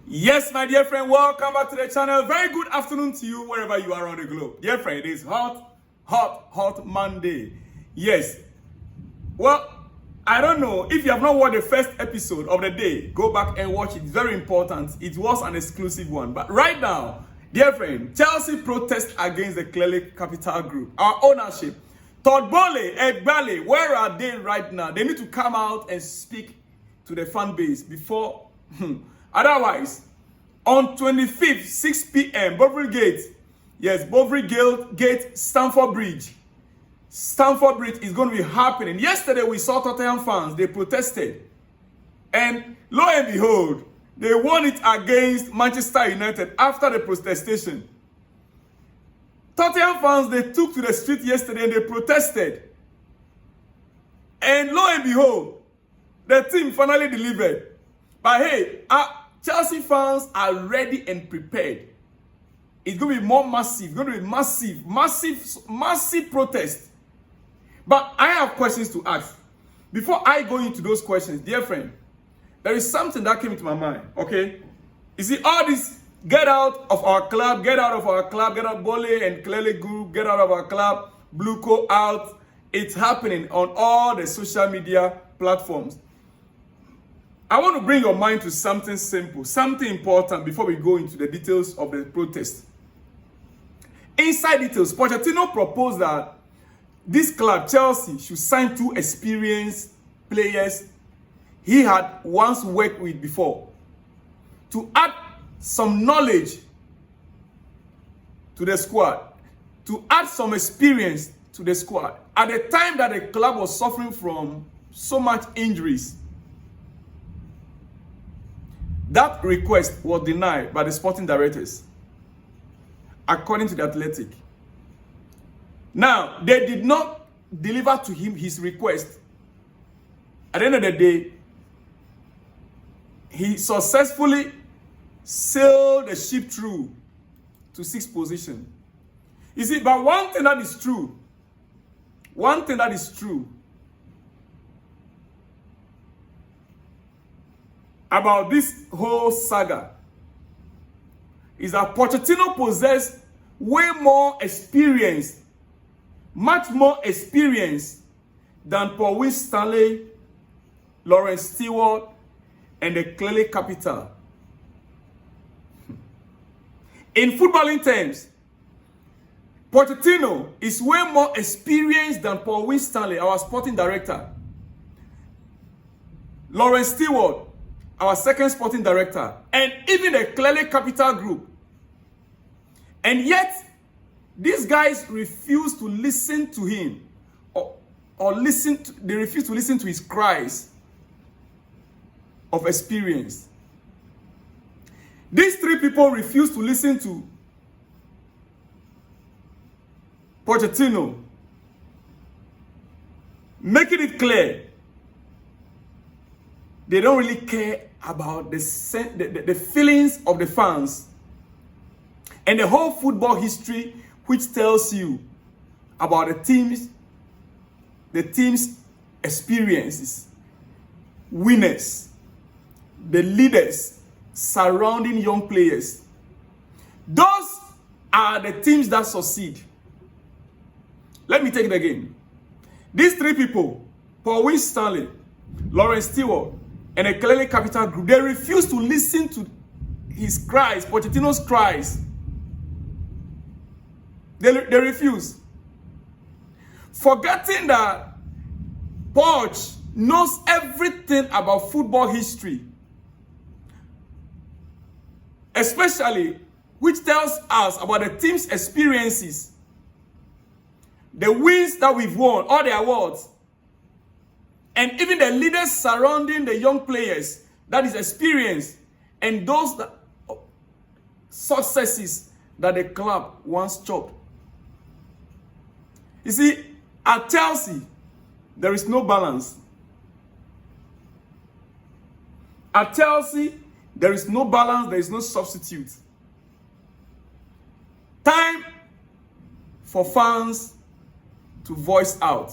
Yes, my dear friend, welcome back to the channel. Very good afternoon to you wherever you are on the globe. Dear friend, it is hot Monday. Yes. Well, I don't know. If you have not watched the first episode of the day, go back and watch it. It's very important. It was an exclusive one. But right now, dear friend, Chelsea protest against the clearly capital group. Our ownership. Todd Bowley, Egbale, where are they right now? They need to come out and speak to the fan base before... Otherwise, on 25th, 6 p.m., Bovary Gate, yes, Bovary Gate, Stamford Bridge. Stamford Bridge is going to be happening. Yesterday, we saw Tottenham fans, they protested. And lo and behold, they won it against Manchester United after the protestation. Tottenham fans, they took to the street yesterday and they protested. And lo and behold, the team finally delivered. But hey, Chelsea fans are ready and prepared. It's going to be more massive. It's going to be massive protest. But I have questions to ask. Before I go into those questions, dear friend, there is something that came into my mind, okay? You see, all this, get out of our club, get out of our club, get out Bole and Clearly Group, get out of our club, BlueCo out. It's happening on all the social media platforms. I want to bring your mind to something simple, something important before we go into the details of the protest. Inside details, Pochettino proposed that this club, Chelsea, should sign 2 experienced players he had once worked with before to add some knowledge to the squad, to add some experience to the squad. At the time that the club was suffering from so much injuries, that request was denied by the sporting directors, according to the Athletic. Now, they did not deliver to him his request. At the end of the day, he successfully sailed the ship through to 6th position. You see, but one thing that is true about this whole saga is that Pochettino possessed way more experience, much more experience than Paul Stanley, Lawrence Stewart, and the Clearly Capital. In footballing terms, Pochettino is way more experienced than Paul Stanley, our sporting director. Lawrence Stewart, our second sporting director, and even the Clearly Capital Group. And yet, these guys refuse to listen to him, they refuse to listen to his cries of experience. These 3 people refuse to listen to Pochettino, making it clear they don't really care about the feelings of the fans and the whole football history, which tells you about the team's experiences, winners, the leaders surrounding young players. Those are the teams that succeed. Let me take it again. These 3 people, Paul Stanley, Lawrence Stewart, and the Clearly Capital Group, they refuse to listen to his cries, Pochettino's cries. They refuse. Forgetting that Poch knows everything about football history, especially which tells us about the team's experiences, the wins that we've won, all the awards, and even the leaders surrounding the young players, that is experience, and those successes that the club once chopped. You see, at Chelsea, there is no balance. At Chelsea, there is no balance, there is no substitute. Time for fans to voice out.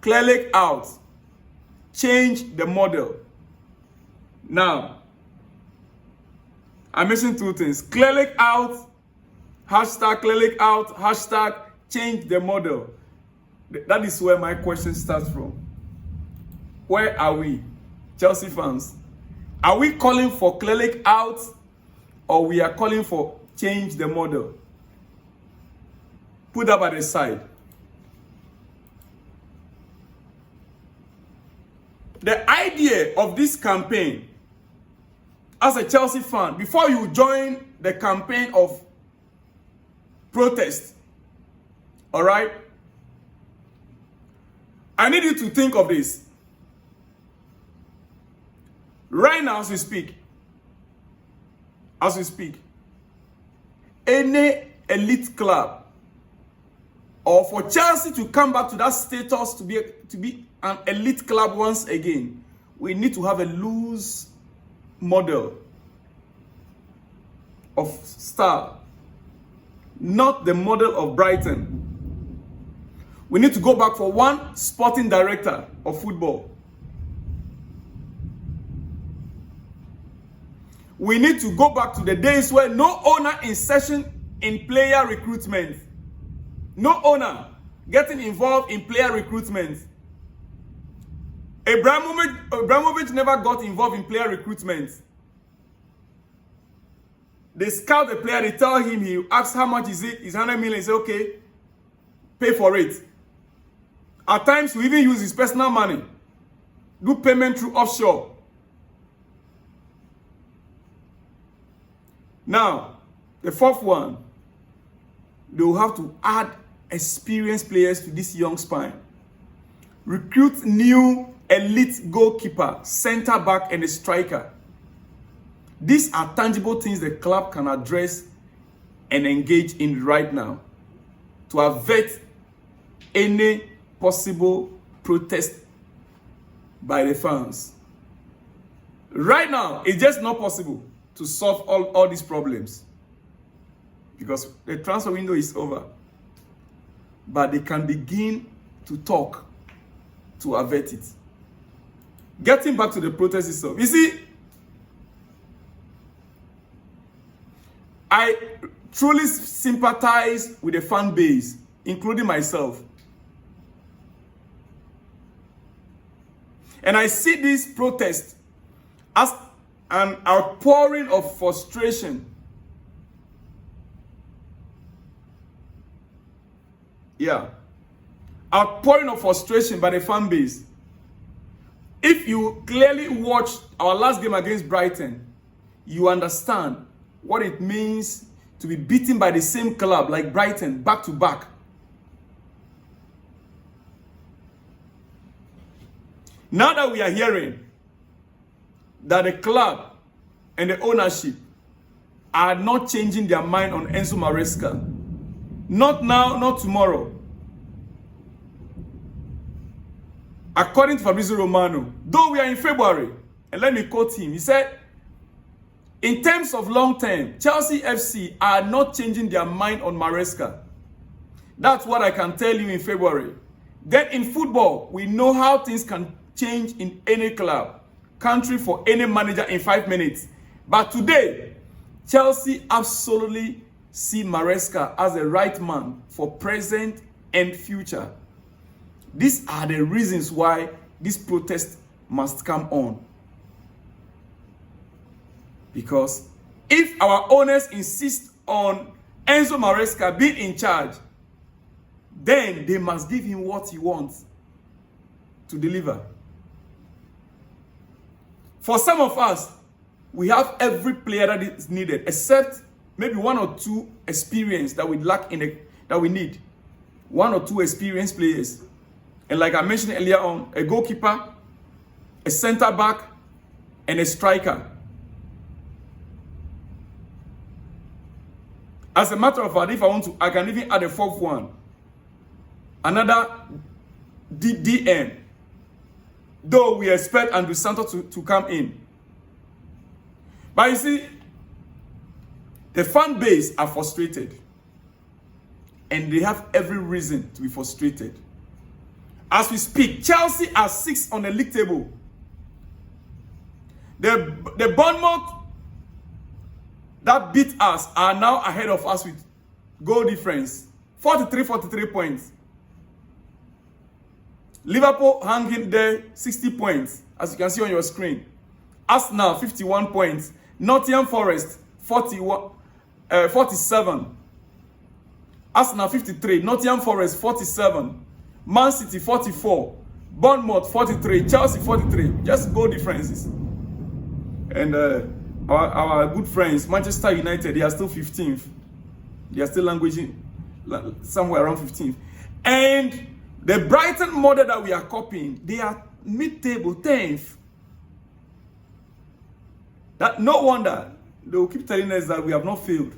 Clearly out. Change the model. Now, I'm missing two things. Clearly out, hashtag clearly out, hashtag change the model. That is where my question starts from. Where are we, Chelsea fans? Are we calling for clearly out, or we are calling for change the model? Put that by the side. The idea of this campaign, as a Chelsea fan, before you join the campaign of protest, all right, I need you to think of this. Right now, as we speak, any elite club, or for Chelsea to come back to that status to be an elite club once again, we need to have a loose model of star, not the model of Brighton. We need to go back for one sporting director of football. We need to go back to the days where no owner insertion in player recruitment. No owner getting involved in player recruitment. Abramovich never got involved in player recruitment. They scout the player, they tell him, he asks how much is it? It's 100 million. He say, okay, pay for it. At times, we even use his personal money. Do payment through offshore. Now, the fourth one, they will have to add experienced players to this young spine. Recruit new elite goalkeeper, center back, and a striker. These are tangible things the club can address and engage in right now to avert any possible protest by the fans. Right now, it's just not possible to solve all these problems because the transfer window is over. But they can begin to talk to avert it. Getting back to the protest itself. You see, I truly sympathize with the fan base, including myself. And I see this protest as an outpouring of frustration. Yeah. Outpouring of frustration by the fan base. If you clearly watched our last game against Brighton, you understand what it means to be beaten by the same club like Brighton back to back. Now that we are hearing that the club and the ownership are not changing their mind on Enzo Maresca, not now, not tomorrow. According to Fabrizio Romano, though we are in February, and let me quote him, he said, in terms of long term, Chelsea FC are not changing their mind on Maresca. That's what I can tell you in February. Then in football, we know how things can change in any club, country, for any manager in 5 minutes. But today, Chelsea absolutely see Maresca as the right man for present and future. These are the reasons why this protest must come on. Because if our owners insist on Enzo Maresca being in charge, then they must give him what he wants to deliver. For some of us, we have every player that is needed, except maybe one or two experience that we lack that we need. One or two experienced players. And like I mentioned earlier on, a goalkeeper, a center back, and a striker. As a matter of fact, if I want to, I can even add a fourth one. Another DM. Though we expect Andrew Santos to come in. But you see, the fan base are frustrated. And they have every reason to be frustrated. As we speak, Chelsea are 6th on the league table. The Bournemouth that beat us are now ahead of us with goal difference. 43 points. Liverpool hanging there 60 points, as you can see on your screen. Arsenal 51 points. Nottingham Forest 47. Arsenal 53. Nottingham Forest 47. Man City 44. Bournemouth 43. Chelsea 43. Just goal differences. And our good friends, Manchester United, they are still 15th. They are still languishing somewhere around 15th. And the Brighton model that we are copying, they are mid-table 10th. That no wonder they will keep telling us that we have not failed,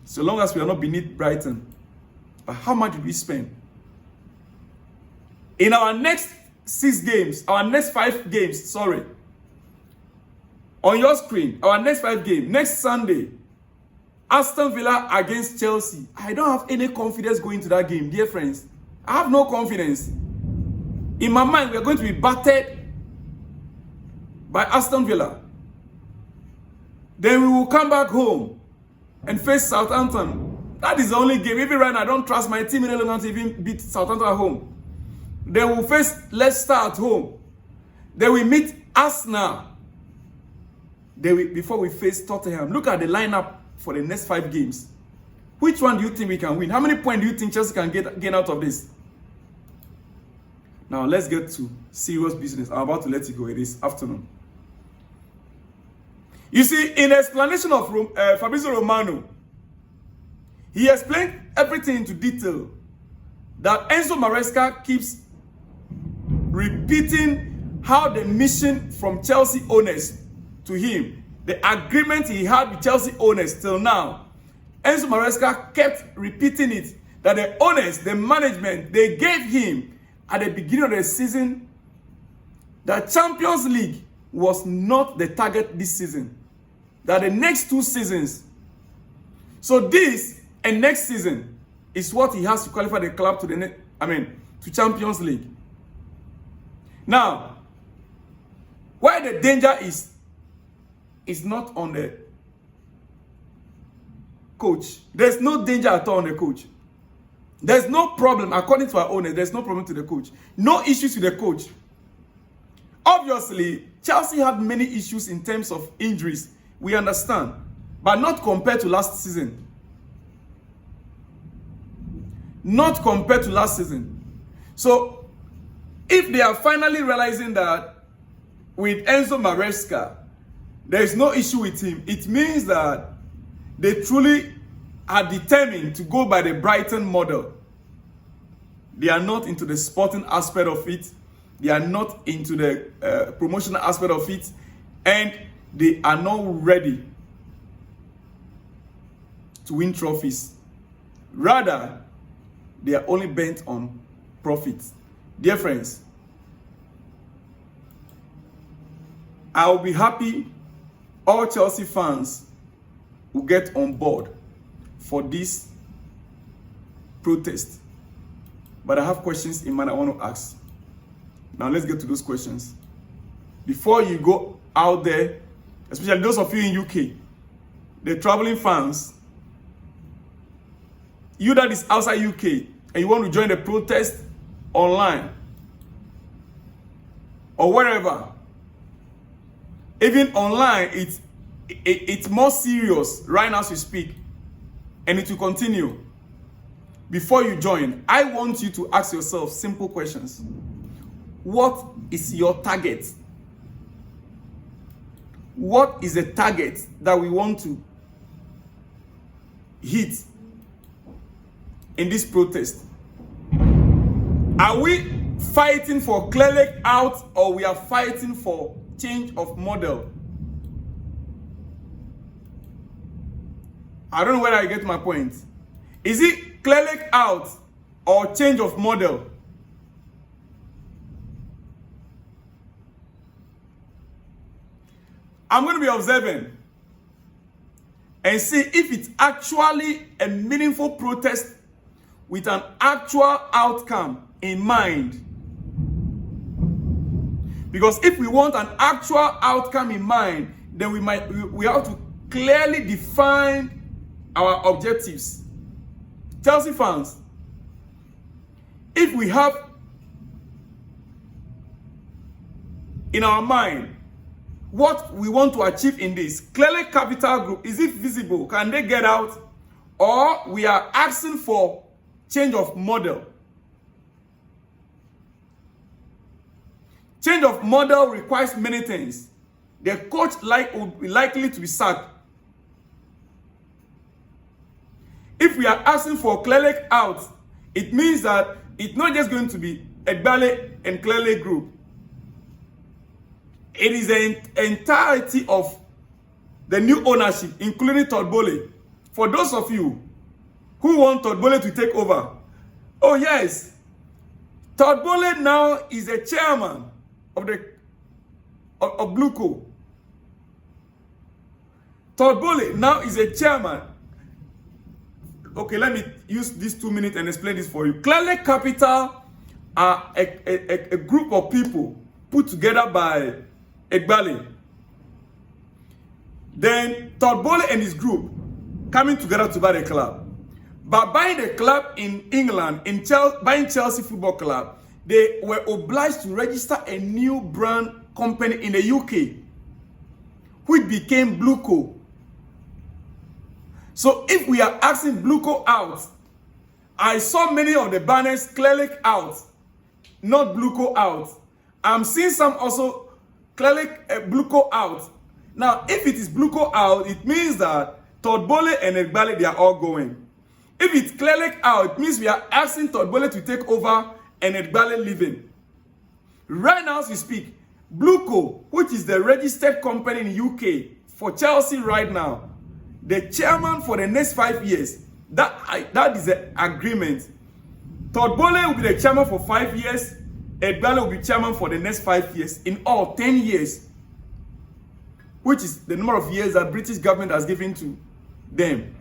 so long as we are not beneath Brighton. But how much did we spend? In our next 5 games, sorry. On your screen, our next 5 games, next Sunday, Aston Villa against Chelsea. I don't have any confidence going to that game, dear friends. I have no confidence. In my mind, we are going to be battered by Aston Villa. Then we will come back home and face Southampton. That is the only game. Even right now, I don't trust my team any longer to even beat Southampton at home. Then we'll face Leicester at home. Then we meet Arsenal. Before we face Tottenham. Look at the lineup for the next 5 games. Which one do you think we can win? How many points do you think Chelsea can gain out of this? Now let's get to serious business. I'm about to let you go this afternoon. You see, in the explanation of Fabrizio Romano, he explained everything into detail. That Enzo Maresca keeps repeating how the mission from Chelsea owners to him, the agreement he had with Chelsea owners till now, Enzo Maresca kept repeating it, that the owners, the management, they gave him at the beginning of the season that Champions League was not the target this season. That the next 2 seasons, so this and next season is what he has to qualify the club to to Champions League. Now, why the danger is not on the coach. There's no danger at all on the coach. There's no problem, according to our owner, there's no problem to the coach. No issues with the coach. Obviously, Chelsea had many issues in terms of injuries. We understand. But not compared to last season. Not compared to last season. So, if they are finally realizing that with Enzo Maresca, there is no issue with him, it means that they truly are determined to go by the Brighton model. They are not into the sporting aspect of it. They are not into the promotional aspect of it. And they are not ready to win trophies. Rather, they are only bent on profit. Dear friends, I will be happy all Chelsea fans will get on board for this protest. But I have questions in mind I want to ask. Now let's get to those questions. Before you go out there, especially those of you in UK, the traveling fans, you that is outside UK and you want to join the protest online or wherever, even online, it's more serious right now as we speak, and it will continue. Before you join, I want you to ask yourself simple questions. What is your target? What is the target that we want to hit in this protest? Are we fighting for clear out, or we are fighting for change of model? I don't know whether I get my point. Is it clear out or change of model? I'm going to be observing and see if it's actually a meaningful protest with an actual outcome in mind. Because if we want an actual outcome in mind, then we have to clearly define our objectives. Chelsea fans, if we have in our mind what we want to achieve in this, clearly capital group, is it visible? Can they get out? Or we are asking for change of model. Change of model requires many things. The coach will be likely to be sacked. If we are asking for Clelec out, it means that it's not just going to be Egbale and Clelec group. It is the entirety of the new ownership, including Todd Boehly. For those of you who want Todd Boehly to take over, oh yes, Todd Boehly now is the chairman of BlueCo. Todd Boehly now is a chairman. Okay, let me use these 2 minutes and explain this for you. Clearly Capital are a group of people put together by Egbale. Then Todd Boehly and his group coming together to buy the club. By buying the club in England, buying Chelsea Football Club, they were obliged to register a new brand company in the UK, which became BlueCo. So if we are asking BlueCo out, I saw many of the banners clearly out, not BlueCo out. I'm seeing some also clearly BlueCo out. Now, if it is BlueCo out, it means that Todd Boehly and Egbale, they are all going. If it's clearly out, it means we are asking Todd Boehly to take over and Egbale leaving. Right now, as we speak, BlueCo, which is the registered company in UK for Chelsea right now, the chairman for the next 5 years, that is the agreement. Todd Boehly will be the chairman for 5 years. Egbale will be chairman for the next 5 years. In all, 10 years, which is the number of years that British government has given to them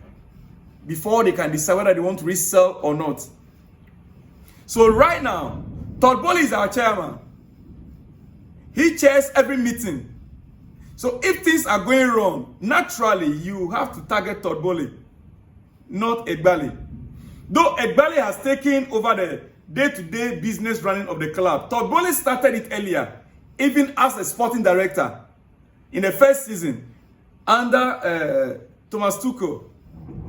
before they can decide whether they want to resell or not. So right now, Todd Boehly is our chairman. He chairs every meeting. So if things are going wrong, naturally you have to target Todd Boehly, not Egbale. Though Egbale has taken over the day-to-day business running of the club, Todd Boehly started it earlier, even as a sporting director in the first season under Thomas Tuchel.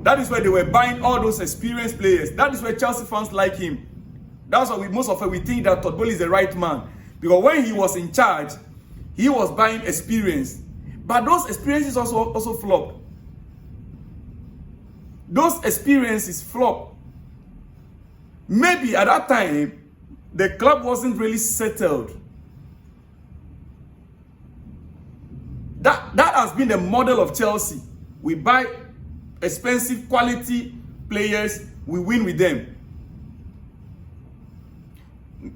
That is where they were buying all those experienced players. That is where Chelsea fans like him. That's why most of us we think that Todd Boehly is the right man, because when he was in charge, he was buying experience. But those experiences also flopped. Those experiences flopped. Maybe at that time, the club wasn't really settled. That has been the model of Chelsea. We buy expensive quality players, we win with them.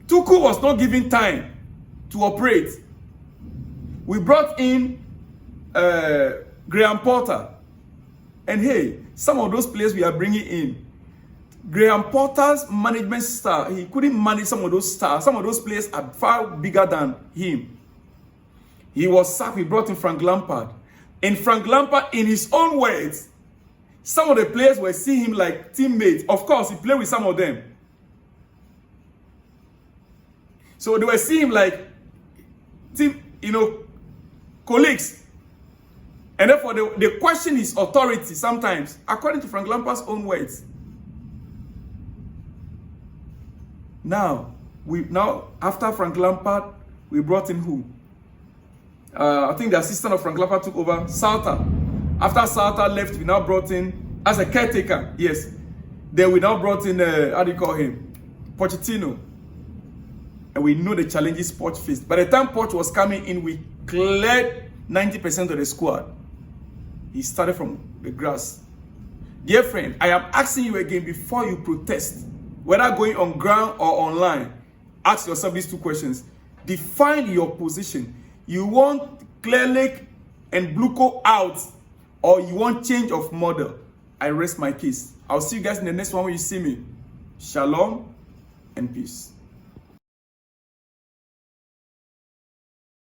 Tuchel was not given time to operate. We brought in Graham Potter. And hey, some of those players we are bringing in, Graham Potter's management style, he couldn't manage some of those stars. Some of those players are far bigger than him. He was sacked. We brought in Frank Lampard. And Frank Lampard, in his own words, some of the players were seeing him like teammates. Of course, he played with some of them. So they were seeing him like colleagues. And therefore, they question his authority sometimes, according to Frank Lampard's own words. Now, after Frank Lampard, we brought in who? I think the assistant of Frank Lampard took over, Salter. After Salter left, we now brought in, as a caretaker, yes. Then we now brought in, how do you call him? Pochettino. And we know the challenges Poch faced. By the time Poch was coming in, we cleared 90% of the squad. He started from the grass. Dear friend, I am asking you again before you protest, whether going on ground or online, ask yourself these two questions. Define your position. You want Clearlake and BlueCo out, or you want change of model? I rest my case. I'll see you guys in the next one when you see me. Shalom and peace.